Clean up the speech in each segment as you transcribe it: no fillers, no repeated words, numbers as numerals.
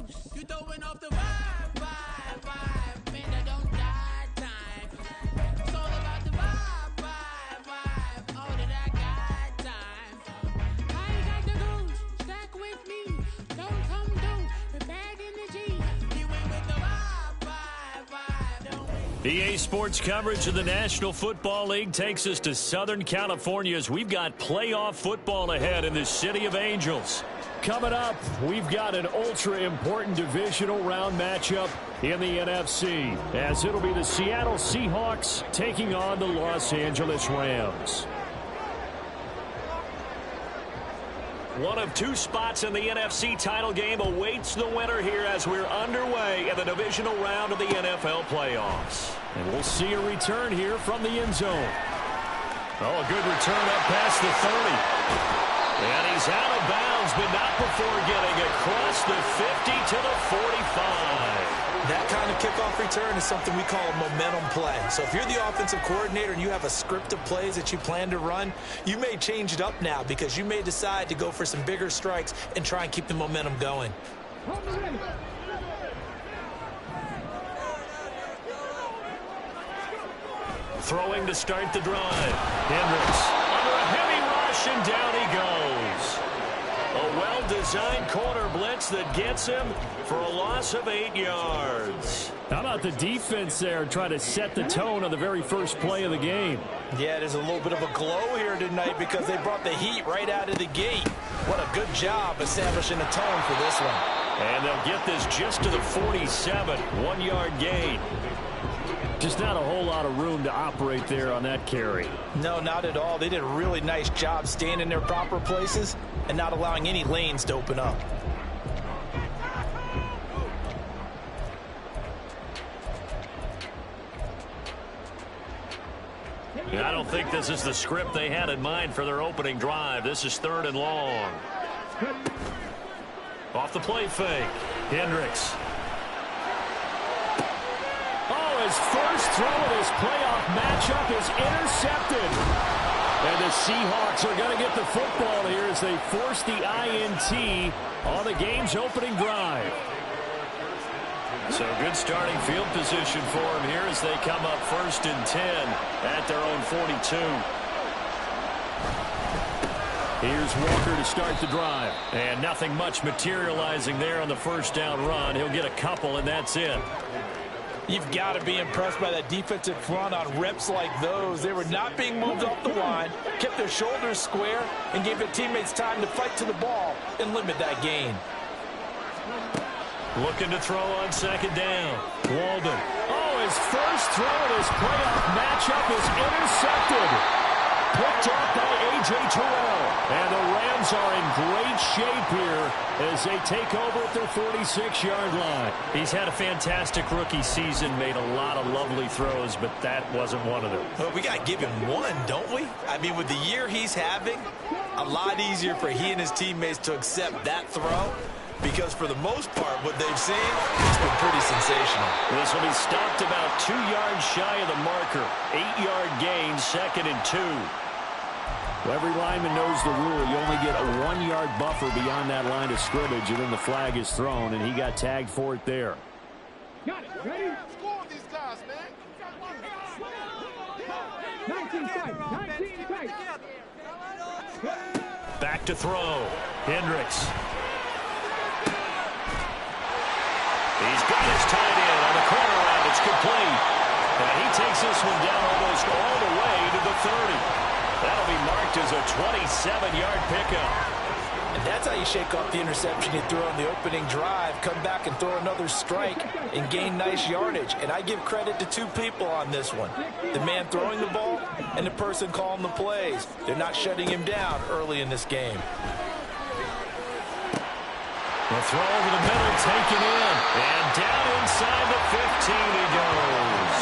You throwing off the vibe, man, that don't die time. It's all about the vibe. Oh, that I got time. I ain't got the goose, stack with me. Don't come through, the bag in the G. You ain't with the vibe. EA Sports coverage of the National Football League takes us to Southern California as we've got playoff football ahead in the City of Angels. Coming up, we've got an ultra-important divisional round matchup in the NFC, as it'll be the Seattle Seahawks taking on the Los Angeles Rams. One of two spots in the NFC title game awaits the winner here as we're underway in the divisional round of the NFL playoffs. And we'll see a return here from the end zone. Oh, a good return up past the 30. And he's out of bounds, but not before getting across the 50 to the 45. That kind of kickoff return is something we call a momentum play. So if you're the offensive coordinator and you have a script of plays that you plan to run, you may change it up now because you may decide to go for some bigger strikes and try and keep the momentum going. Throwing to start the drive. Hendricks under a heavy rush, and down he goes. A well-designed corner blitz that gets him for a loss of 8 yards. How about the defense there trying to set the tone on the very first play of the game? Yeah, there's a little bit of a glow here tonight because they brought the heat right out of the gate. What a good job establishing a tone for this one. And they'll get this just to the 47, 1 yard gain. Just not a whole lot of room to operate there on that carry. No, not at all. They did a really nice job staying in their proper places and not allowing any lanes to open up. I don't think this is the script they had in mind for their opening drive. This is 3rd and long. Off the play fake. Hendricks. His first throw of this playoff matchup is intercepted. And the Seahawks are going to get the football here as they force the INT on the game's opening drive. So good starting field position for them here as they come up 1st and 10 at their own 42. Here's Walker to start the drive. And nothing much materializing there on the first down run. He'll get a couple, and that's it. You've got to be impressed by that defensive front on reps like those. They were not being moved off the line, kept their shoulders square, and gave their teammates time to fight to the ball and limit that gain. Looking to throw on 2nd down. Walden. Oh, his first throw of this playoff matchup is intercepted. Picked up by A.J. Terrell. And the Rams are in great shape here as they take over at their 46-yard line. He's had a fantastic rookie season, made a lot of lovely throws, but that wasn't one of them. Well, we got to give him one, don't we? I mean, with the year he's having, a lot easier for he and his teammates to accept that throw because for the most part, what they've seen, it's been pretty sensational. This will be stopped about 2 yards shy of the marker. 8-yard gain, 2nd and 2. Well, every lineman knows the rule. You only get a 1-yard buffer beyond that line of scrimmage, and then the flag is thrown, and he got tagged for it there. Got it. Ready? Score these guys, man. 19 fight. Back to throw. Hendricks. He's got his tight end on the corner route. It's complete. And he takes this one down almost all the way to the 30. That'll be marked as a 27-yard pickup. And that's how you shake off the interception you threw on the opening drive, come back and throw another strike and gain nice yardage. And I give credit to two people on this one. The man throwing the ball and the person calling the plays. They're not shutting him down early in this game. The throw over the middle, taken in. And down inside the 15 he goes.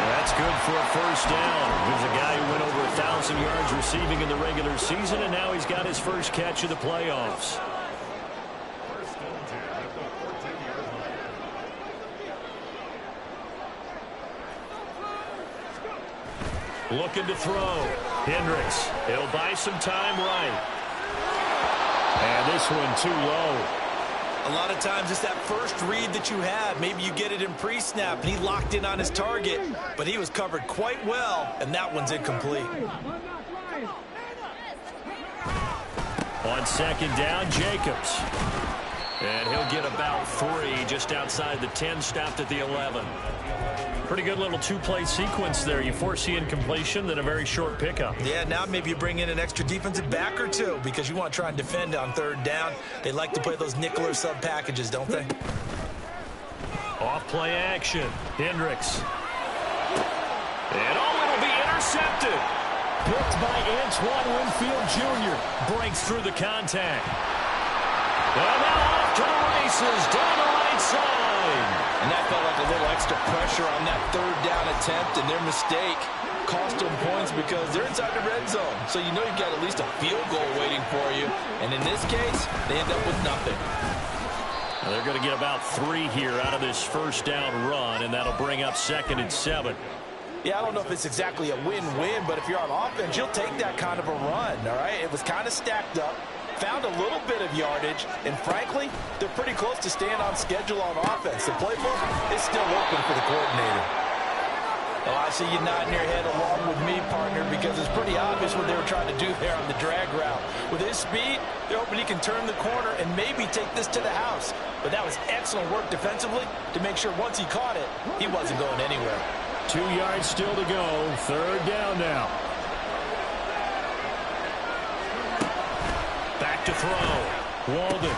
That's good for a first down. Here's a guy who went over 1,000 yards receiving in the regular season, and now he's got his first catch of the playoffs. Looking to throw. Hendricks. He'll buy some time right. And this one too low. A lot of times it's that first read that you have. Maybe you get it in pre-snap, and he locked in on his target, but he was covered quite well, and that one's incomplete. On second down, Jacobs. And he'll get about 3 just outside the 10, stopped at the 11. Pretty good little two-play sequence there. You force the incompletion, then a very short pickup. Yeah, now maybe you bring in an extra defensive back or two because you want to try and defend on third down. They like to play those nickel or sub packages, don't they? Off-play action. Hendricks. And it'll be intercepted. Picked by Antoine Winfield Jr. Breaks through the contact. And now off to the races down the right side. And that felt like a little extra pressure on that third down attempt, and their mistake cost them points because they're inside the red zone. So you know you've got at least a field goal waiting for you. And in this case, they end up with nothing. Well, they're going to get about 3 here out of this first down run, and that'll bring up 2nd and 7. Yeah, I don't know if it's exactly a win-win, but if you're on offense, you'll take that kind of a run, all right? It was kind of stacked up, found a little bit of yardage, and frankly, they're pretty close to staying on schedule on offense. The playbook is still open for the coordinator. Well, I see you nodding your head along with me, partner, because it's pretty obvious what they were trying to do there on the drag route. With his speed, they're hoping he can turn the corner and maybe take this to the house. But that was excellent work defensively to make sure once he caught it, he wasn't going anywhere. 2 yards still to go. Third down now. Back to throw. Walden.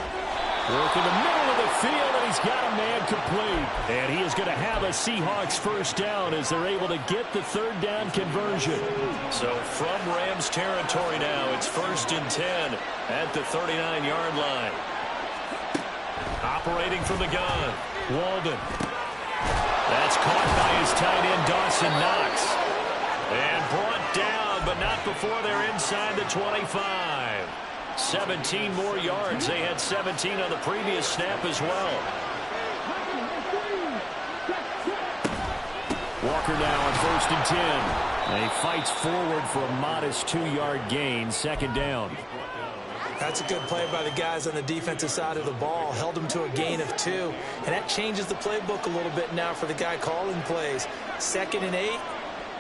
Work in the middle of the field, and he's got a man complete. And he is going to have a Seahawks first down as they're able to get the third down conversion. So from Rams territory now, it's 1st and 10 at the 39-yard line. Operating from the gun. Walden. That's caught by his tight end, Dawson Knox. And brought down, but not before they're inside the 25. 17 more yards. They had 17 on the previous snap as well. Walker now on 1st and 10. And he fights forward for a modest 2-yard gain. 2nd down. That's a good play by the guys on the defensive side of the ball. Held them to a gain of 2. And that changes the playbook a little bit now for the guy calling plays. 2nd and 8.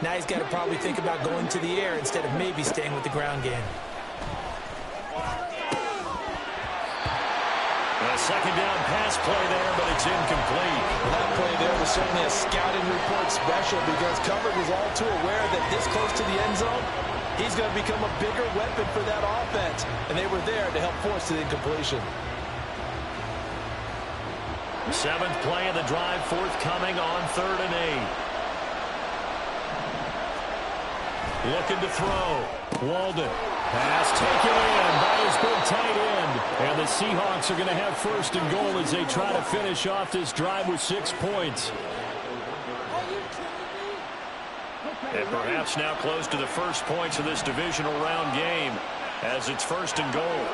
Now he's got to probably think about going to the air instead of maybe staying with the ground game. A 2nd down pass play there, but it's incomplete. Well, that play there was certainly a scouting report special because Covered was all too aware that this close to the end zone, he's going to become a bigger weapon for that offense. And they were there to help force the incompletion. 7th play of the drive forthcoming on 3rd and 8. Looking to throw. Walden. Pass taken in by his big tight end. And the Seahawks are going to have 1st and goal as they try to finish off this drive with 6 points. And perhaps now close to the first points of this divisional round game as it's 1st and goal.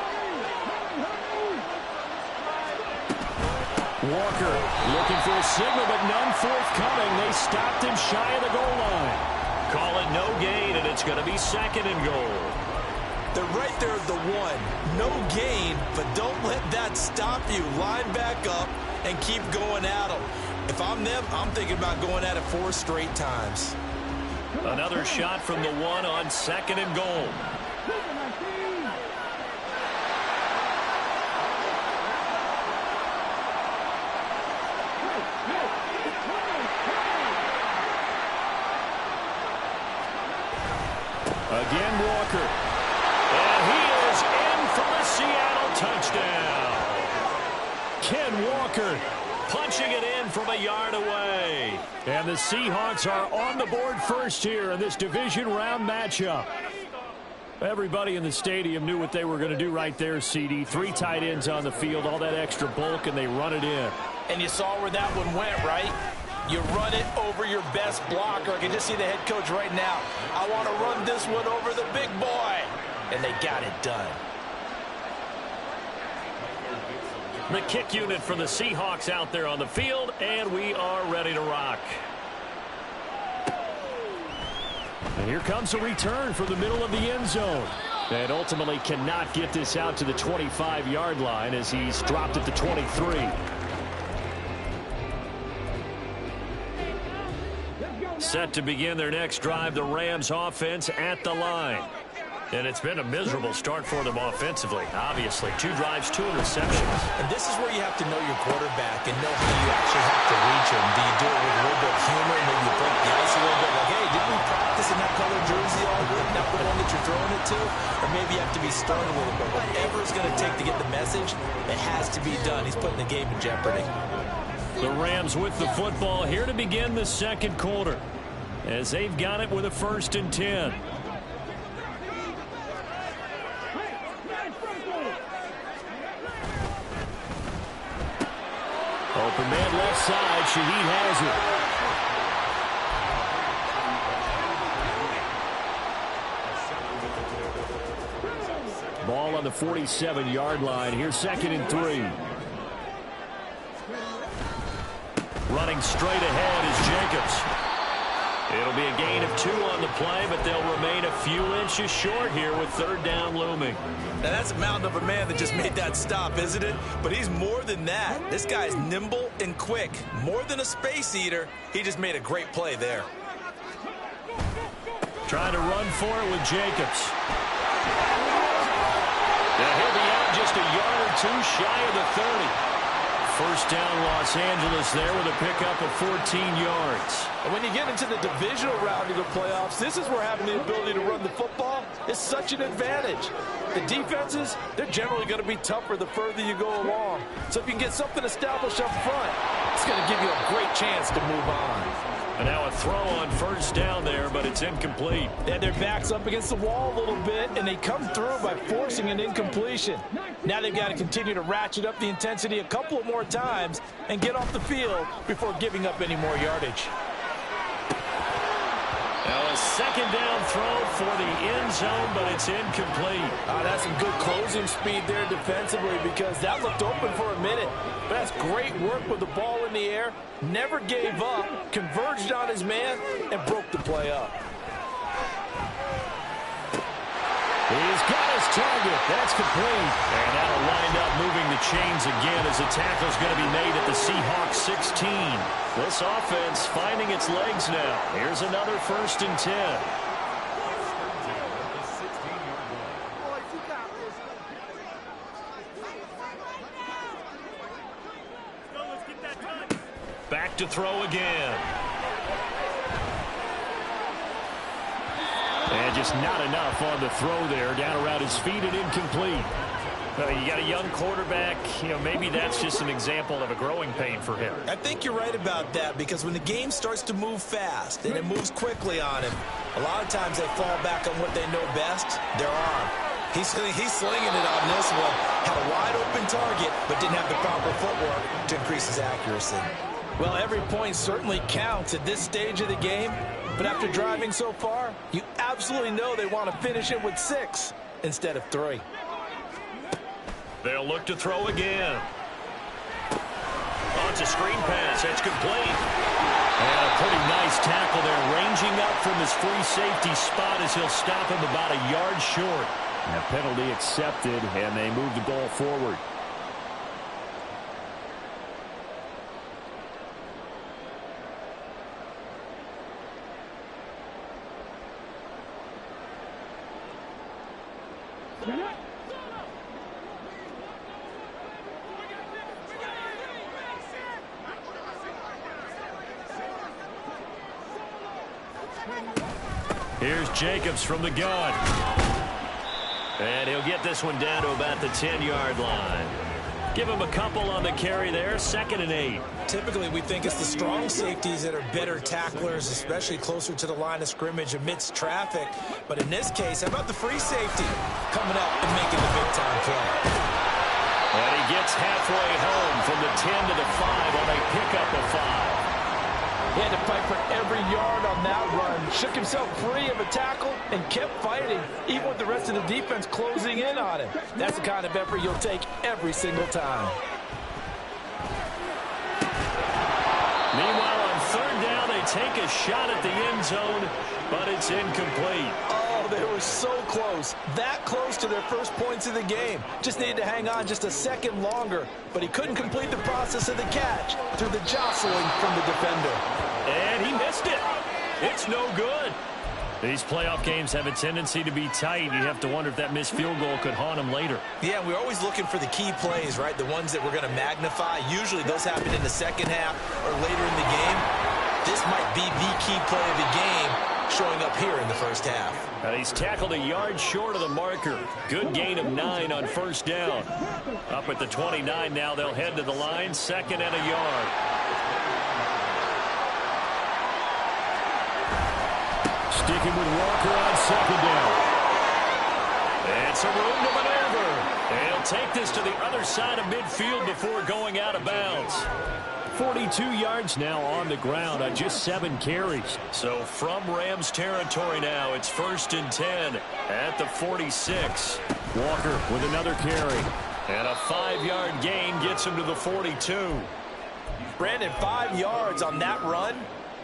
Walker looking for a signal, but none forthcoming. They stopped him shy of the goal line. Call it no gain, and it's going to be 2nd and goal. They're right there at the 1. No gain, but don't let that stop you. Line back up and keep going at them. If I'm them, I'm thinking about going at it 4 straight times. Another shot from the 1 on 2nd and goal. Again, Walker. And he is in for the Seattle touchdown. Ken Walker punching it in from a yard away. And the Seahawks are on the board first here in this division round matchup. Everybody in the stadium knew what they were going to do right there, CD. 3 tight ends on the field, all that extra bulk, and they run it in. And you saw where that one went, right? You run it over your best blocker. I can just see the head coach right now. I want to run this one over the big boy. And they got it done. The kick unit for the Seahawks out there on the field, and we are ready to rock. And here comes a return from the middle of the end zone. And ultimately cannot get this out to the 25-yard line as he's dropped at the 23. Set to begin their next drive, the Rams offense at the line. And it's been a miserable start for them offensively, obviously. 2 drives, 2 interceptions. And this is where you have to know your quarterback and know how you actually have to reach him. Do you do it with a little bit of humor? Maybe you break the ice a little bit. Like, hey, didn't we practice in that colored jersey all week? Not the one that you're throwing it to? Or maybe you have to be stern a little bit. Whatever it's going to take to get the message, it has to be done. He's putting the game in jeopardy. The Rams with the football here to begin the second quarter, as they've got it with a 1st and 10. Open man left side. Shaheed has it. Ball on the 47-yard line. Here's 2nd and 3. Running straight ahead is Jacobs. It'll be a gain of 2 on the play, but they'll remain a few inches short here with 3rd down looming. Now, that's a mountain of a man that just made that stop, isn't it? But he's more than that. This guy's nimble and quick. More than a space eater, he just made a great play there. Trying to run for it with Jacobs. Now he'll be out just a yard or 2 shy of the 30. 1st down Los Angeles there with a pickup of 14 yards. And when you get into the divisional round of the playoffs, this is where having the ability to run the football is such an advantage. The defenses, they're generally going to be tougher the further you go along. So if you can get something established up front, it's going to give you a great chance to move on. And now a throw on 1st down there, but it's incomplete. And their back's up against the wall a little bit, and they come through by forcing an incompletion. Now they've got to continue to ratchet up the intensity a couple of more times and get off the field before giving up any more yardage. Now a 2nd down throw for the end zone, but it's incomplete. That's some good closing speed there defensively, because that looked open for a minute. But that's great work with the ball in the air. Never gave up, converged on his man, and broke the play up. He's got his target. That's complete. And that'll wind up moving the chains again as the tackle's going to be made at the Seahawks 16. This offense finding its legs now. Here's another 1st and 10. Back to throw again. And just not enough on the throw there. Down around his feet and incomplete. You got a young quarterback. Maybe that's just an example of a growing pain for him. I think you're right about that, because when the game starts to move fast and it moves quickly on him, a lot of times they fall back on what they know best, their arm. He's slinging it on this one. Had a wide open target, but didn't have the proper footwork to increase his accuracy. Well, every point certainly counts at this stage of the game, but after driving so far, you absolutely know they want to finish it with 6 instead of 3. They'll look to throw again. Oh, it's a screen pass. That's complete. And a pretty nice tackle there, ranging up from his free safety spot as he'll stop him about a yard short. And a penalty accepted, and they move the ball forward. Here's Jacobs from the gun. And he'll get this one down to about the 10-yard line. Give him a couple on the carry there, 2nd and 8. Typically, we think it's the strong safeties that are better tacklers, especially closer to the line of scrimmage amidst traffic. But in this case, how about the free safety coming up and making the big-time play? And he gets halfway home from the 10 to the 5 on a pickup of 5. He had to fight for every yard on that run. Shook himself free of a tackle and kept fighting, even with the rest of the defense closing in on him. That's the kind of effort you'll take every single time. Meanwhile, on 3rd down, they take a shot at the end zone, but it's incomplete. Oh, they were so close, that close to their first points of the game. Just needed to hang on just a second longer, but he couldn't complete the process of the catch through the jostling from the defender. And he missed it. It's no good. These playoff games have a tendency to be tight. You have to wonder if that missed field goal could haunt him later. Yeah, we're always looking for the key plays, right? The ones that we're going to magnify. Usually those happen in the second half or later in the game. This might be the key play of the game showing up here in the first half. And he's tackled a yard short of the marker. Good gain of 9 on first down. Up at the 29 now, they'll head to the line, 2nd and a yard. Sticking with Walker on 2nd down. And some room to maneuver. They'll take this to the other side of midfield before going out of bounds. 42 yards now on the ground on just 7 carries. So from Rams territory now, it's 1st and 10 at the 46. Walker with another carry. And a 5-yard gain gets him to the 42. Brandon, 5 yards on that run.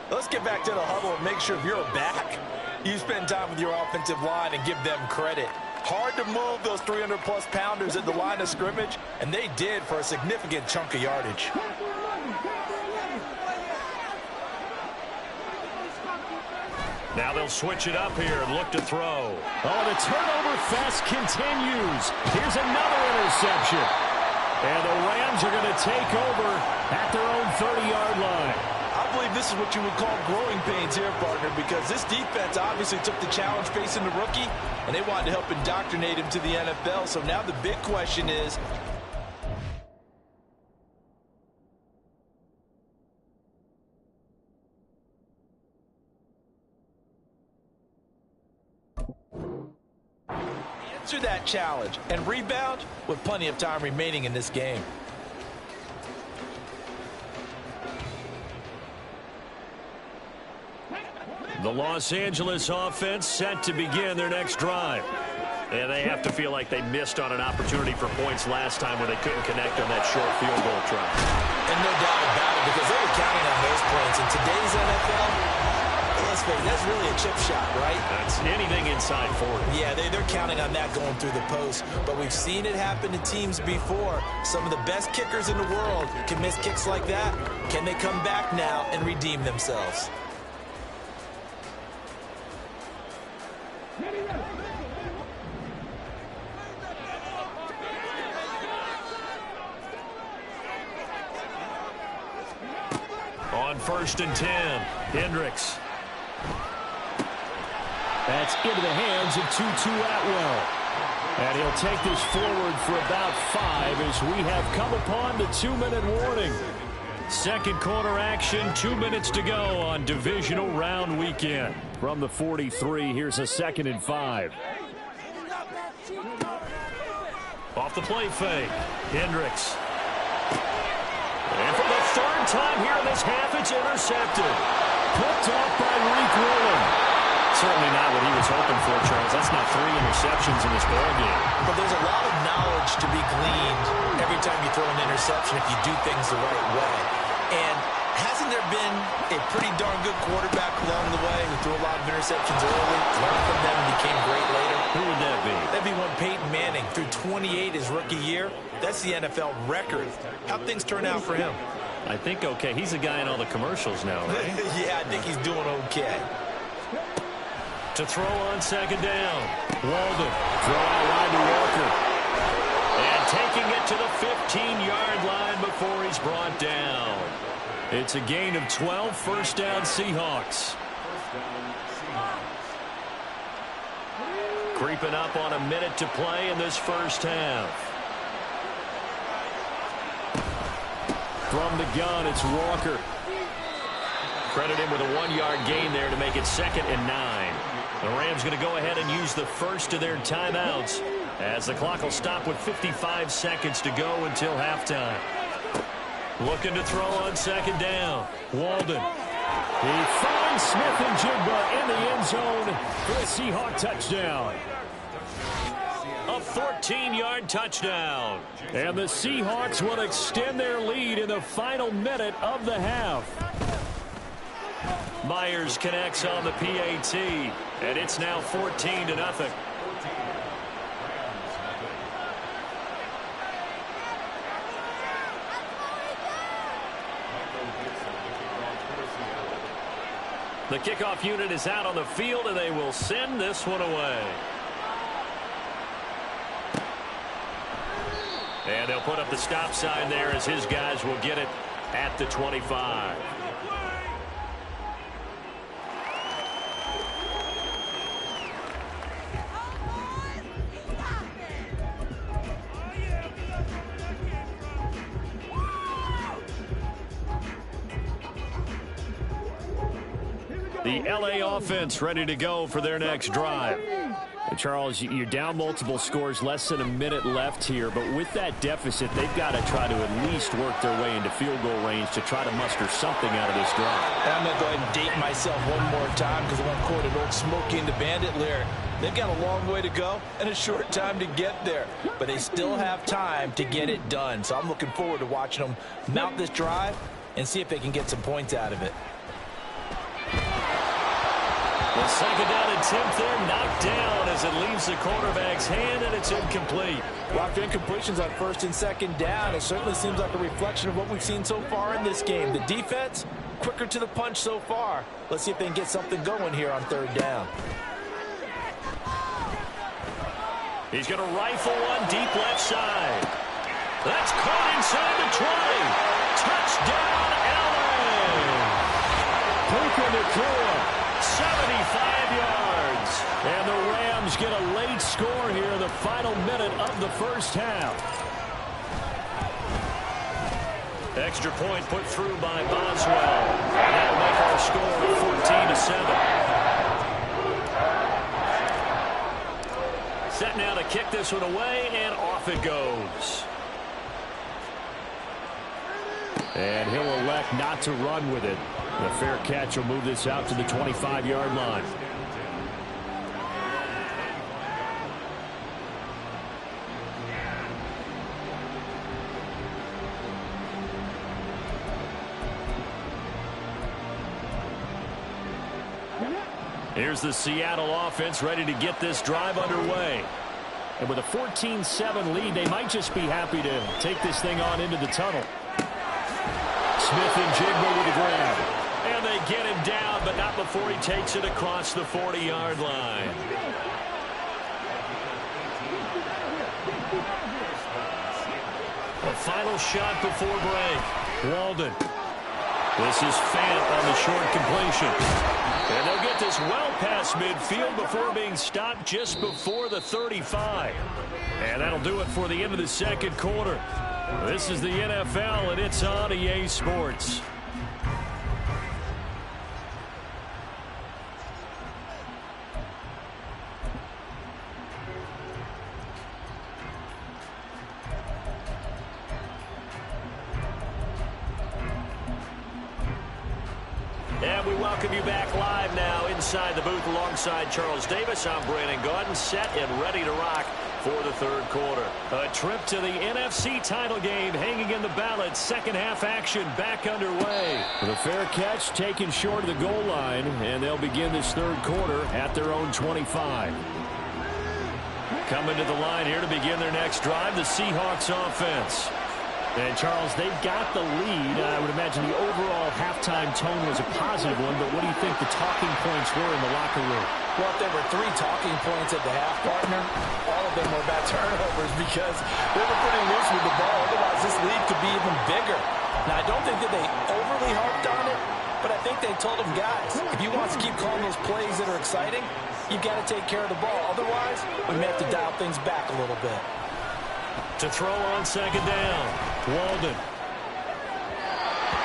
Let's get back to the huddle and make sure if you're back, you spend time with your offensive line and give them credit. Hard to move those 300-plus pounders at the line of scrimmage, and they did for a significant chunk of yardage. Now they'll switch it up here and look to throw. Oh, the turnover fest continues. Here's another interception. And the Rams are going to take over at their own 30-yard line. I believe this is what you would call growing pains here, partner, because this defense obviously took the challenge facing the rookie, and they wanted to help indoctrinate him to the NFL. So now the big question is, answer that challenge and rebound with plenty of time remaining in this game. The Los Angeles offense set to begin their next drive. And they have to feel like they missed on an opportunity for points last time where they couldn't connect on that short field goal try. And no doubt about it, because they were counting on those points. In today's NFL, let's face it, that's really a chip shot, right? That's anything inside 40. Yeah, they're counting on that going through the post. But we've seen it happen to teams before. Some of the best kickers in the world can miss kicks like that. Can they come back now and redeem themselves? On 1st and 10, Hendricks. That's into the hands of Tutu Atwell. And he'll take this forward for about 5 as we have come upon the 2-minute warning. Second quarter action, 2 minutes to go on divisional round weekend. From the 43, here's a 2nd and 5. Off the play fake, Hendricks. And for the 3rd time here in this half, it's intercepted. Picked off by Reek Willen. Certainly not what he was hoping for, Charles. That's not 3 interceptions in this ballgame. But there's a lot of knowledge to be gleaned every time you throw an interception if you do things the right way. And hasn't there been a pretty darn good quarterback along the way who threw a lot of interceptions early, learned from them, and became great later? Who would that be? That'd be one Peyton Manning. Threw 28 his rookie year. That's the NFL record. How'd things turn out for him? I think okay. He's a guy in all the commercials now, right? Yeah, I think he's doing okay. To throw on 2nd down. Walden. Throw out wide to Walker. And taking it to the 15-yard line before he's brought down. It's a gain of 12, 1st down Seahawks. Creeping up on a minute to play in this first half. From the gun, it's Walker. Credit him with a 1-yard gain there to make it 2nd and 9. The Rams going to go ahead and use the first of their timeouts as the clock will stop with 55 seconds to go until halftime. Looking to throw on 2nd down. Walden. He finds Smith and Jigba in the end zone for a Seahawk touchdown. A 14-yard touchdown. And the Seahawks will extend their lead in the final minute of the half. Myers connects on the PAT, and it's now 14-0. The kickoff unit is out on the field, and they will send this one away. And they'll put up the stop sign there as his guys will get it at the 25. The LA offense ready to go for their next drive. Charles, you're down multiple scores, less than a minute left here, but with that deficit, they've got to try to at least work their way into field goal range to try to muster something out of this drive. I'm going to go ahead and date myself one more time because I want to quote an old Smokey and the Bandit lyric. They've got a long way to go and a short time to get there, but they still have time to get it done. So I'm looking forward to watching them mount this drive and see if they can get some points out of it. The second down attempt there knocked down as it leaves the quarterback's hand, and it's incomplete. Well, after incompletions on first and second down, it certainly seems like a reflection of what we've seen so far in this game. The defense, quicker to the punch so far. Let's see if they can get something going here on third down. He's going to rifle one deep left side. That's caught inside the 20. Touchdown, LA! Puka Nacua. 75 yards. And the Rams get a late score here in the final minute of the first half. Extra point put through by Boswell. And that'll make our score 14-7. Set now to kick this one away, and off it goes. And he'll elect not to run with it. The fair catch will move this out to the 25-yard line. Here's the Seattle offense ready to get this drive underway. And with a 14-7 lead, they might just be happy to take this thing on into the tunnel. Smith and Jigba with the grab. And they get him down, but not before he takes it across the 40-yard line. A final shot before break. Walden. This is Fant on the short completion. And they'll get this well past midfield before being stopped just before the 35. And that'll do it for the end of the second quarter. This is the NFL, and it's on EA Sports. And we welcome you back live now inside the booth alongside Charles Davis. I'm Brandon Gaudin, set and ready to rock for the third quarter. A trip to the NFC title game hanging in the balance. Second half action back underway. The fair catch taken short of the goal line, and they'll begin this third quarter at their own 25. Coming to the line here to begin their next drive, the Seahawks offense. And, Charles, they've got the lead. I would imagine the overall halftime tone was a positive one, but what do you think the talking points were in the locker room? Well, if there were 3 talking points at the half, partner, all of them were about turnovers because they were pretty loose with the ball. Otherwise, this lead could be even bigger. Now, I don't think that they overly harped on it, but I think they told them, guys, if you want to keep calling those plays that are exciting, you've got to take care of the ball. Otherwise, we may have to dial things back a little bit. To throw on second down, Walden.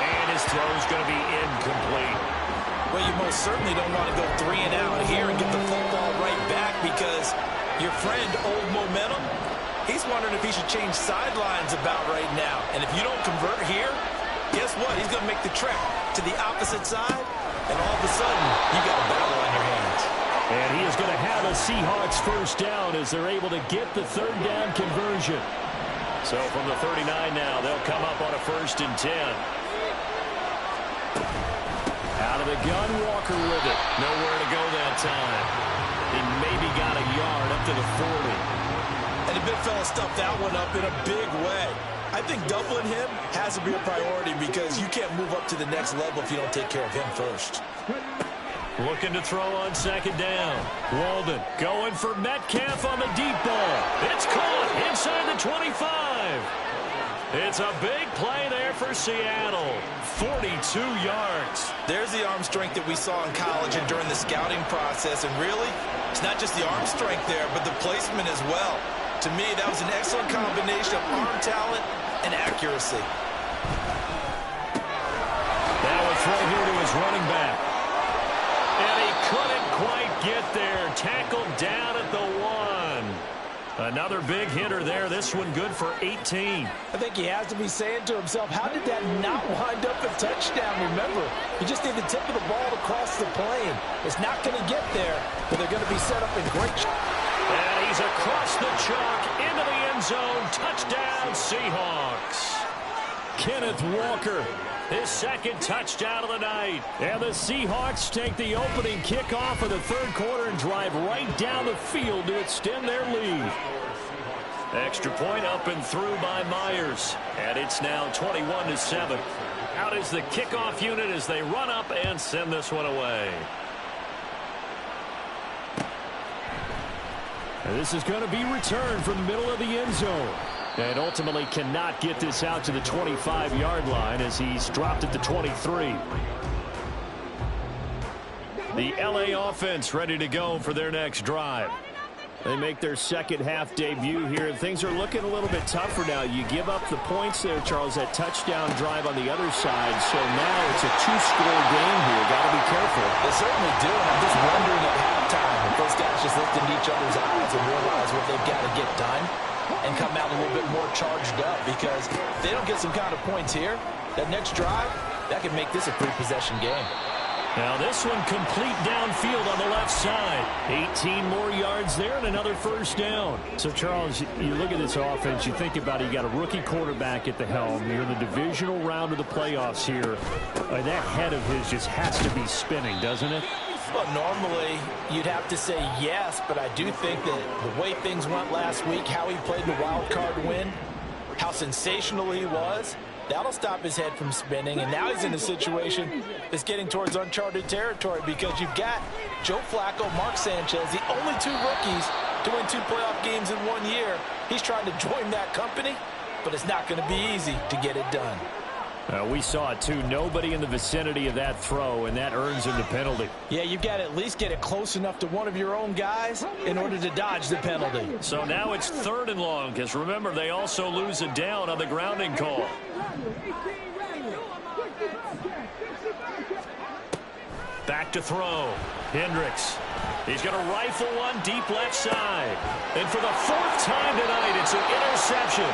And his throw's going to be incomplete. Well, you most certainly don't want to go 3 and out here and get the football right back because your friend, Old Momentum, he's wondering if he should change sidelines about right now. And if you don't convert here, guess what? He's going to make the trek to the opposite side, and all of a sudden, you got a battle on your hands. And he is going to have a Seahawks first down as they're able to get the third down conversion. So from the 39 now, they'll come up on a 1st and 10. Out Out of the gun, Walker with it. Nowhere to go that time. He maybe got a yard up to the 40. And the big fella stuffed that one up in a big way. I think doubling him has to be a priority because you can't move up to the next level if you don't take care of him first. Looking to throw on second down. Walden going for Metcalf on the deep ball. It's caught inside the 25. It's a big play there for Seattle. 42 yards. There's the arm strength that we saw in college and during the scouting process. And really, it's not just the arm strength there, but the placement as well. To me, that was an excellent combination of arm talent and accuracy. Now a throw here to his running back. And he couldn't quite get there. Tackled down at the 1. Another big hitter there. This one good for 18. I think he has to be saying to himself, how did that not wind up a touchdown? Remember, you just need the tip of the ball to cross the plane. It's not going to get there, but they're going to be set up in great shape. And he's across the chalk into the end zone. Touchdown, Seahawks. Kenneth Walker, his second touchdown of the night. And the Seahawks take the opening kickoff of the third quarter and drive right down the field to extend their lead. Extra point up and through by Myers. And it's now 21-7. Out is the kickoff unit as they run up and send this one away. And this is going to be returned from the middle of the end zone. And ultimately cannot get this out to the 25-yard line as he's dropped at the 23. The LA offense ready to go for their next drive. They make their second half debut here. Things are looking a little bit tougher now. You give up the points there, Charles, that touchdown drive on the other side. So now it's a two-score game here. Got to be careful. They certainly do. And I'm just wondering at halftime if those guys just looked into each other's eyes and realize what they've got to get done and come out a little bit more charged up, because if they don't get some kind of points here, that next drive, that could make this a three-possession game. Now this one complete downfield on the left side. 18 more yards there and another first down. So, Charles, you look at this offense, you think about it, you got a rookie quarterback at the helm. You're in the divisional round of the playoffs here. That head of his just has to be spinning, doesn't it? Well, normally you'd have to say yes, but I do think that the way things went last week, how he played the wild card win, how sensational he was, that'll stop his head from spinning. And now he's in a situation that's getting towards uncharted territory, because you've got Joe Flacco, Mark Sanchez, the only two rookies to win 2 playoff games in 1 year. He's trying to join that company, but it's not going to be easy to get it done. We saw it, too. Nobody in the vicinity of that throw, and that earns him the penalty. Yeah, you've got to at least get it close enough to one of your own guys in order to dodge the penalty. So now it's 3rd and long, because remember, they also lose a down on the grounding call. Back to throw. Hendricks. He's going to rifle one deep left side. And for the 4th time tonight, it's an interception.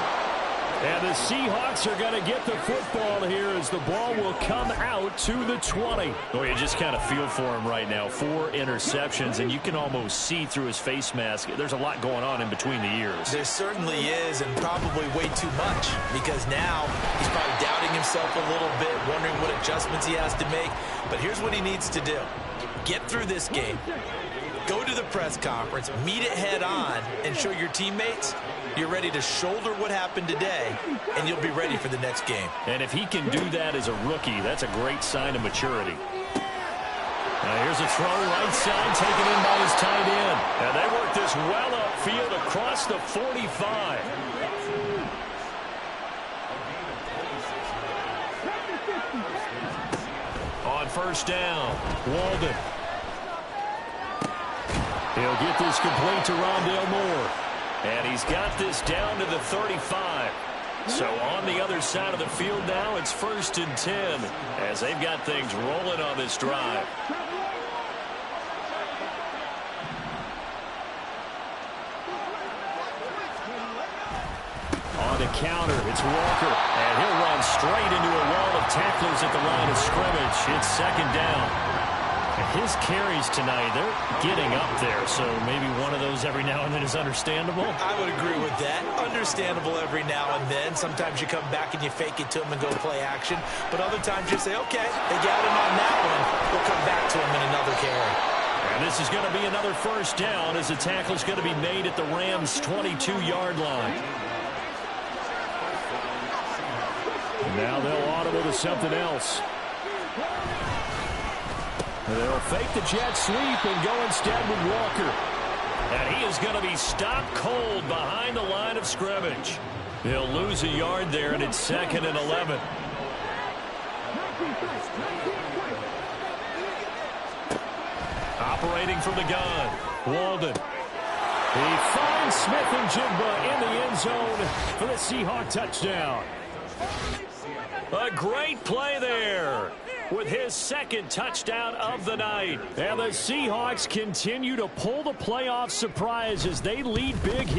And the Seahawks are going to get the football here as the ball will come out to the 20. Oh, you just kind of feel for him right now. 4 interceptions, and you can almost see through his face mask. There's a lot going on in between the ears. There certainly is, and probably way too much, because now he's probably doubting himself a little bit, wondering what adjustments he has to make. But here's what he needs to do. Get through this game. Go to the press conference, meet it head on, and show your teammates you're ready to shoulder what happened today, and you'll be ready for the next game. And if he can do that as a rookie, that's a great sign of maturity. Now here's a throw right side, taken in by his tight end. And they work this well upfield across the 45. On first down, Walden. He'll get this complete to Rondale Moore. And he's got this down to the 35. So on the other side of the field now, it's 1st and 10 as they've got things rolling on this drive. On the counter, it's Walker. And he'll run straight into a wall of tacklers at the line of scrimmage. It's 2nd down. His carries tonight, they're getting up there, so maybe one of those every now and then is understandable. I would agree with that. Understandable every now and then. Sometimes you come back and you fake it to him and go play action. But other times you say, okay, they got him on that one. We'll come back to him in another carry. And this is going to be another first down as the tackle is going to be made at the Rams' 22-yard line. Now they'll audible to something else. They'll fake the jet sweep and go instead with Walker. And he is going to be stopped cold behind the line of scrimmage. He'll lose a yard there, and it's 2nd and 11. Operating from the gun, Walden. He finds Smith and Jigba in the end zone for the Seahawk touchdown. A great play there with his 2nd touchdown of the night. And the Seahawks continue to pull the playoff surprise as they lead big.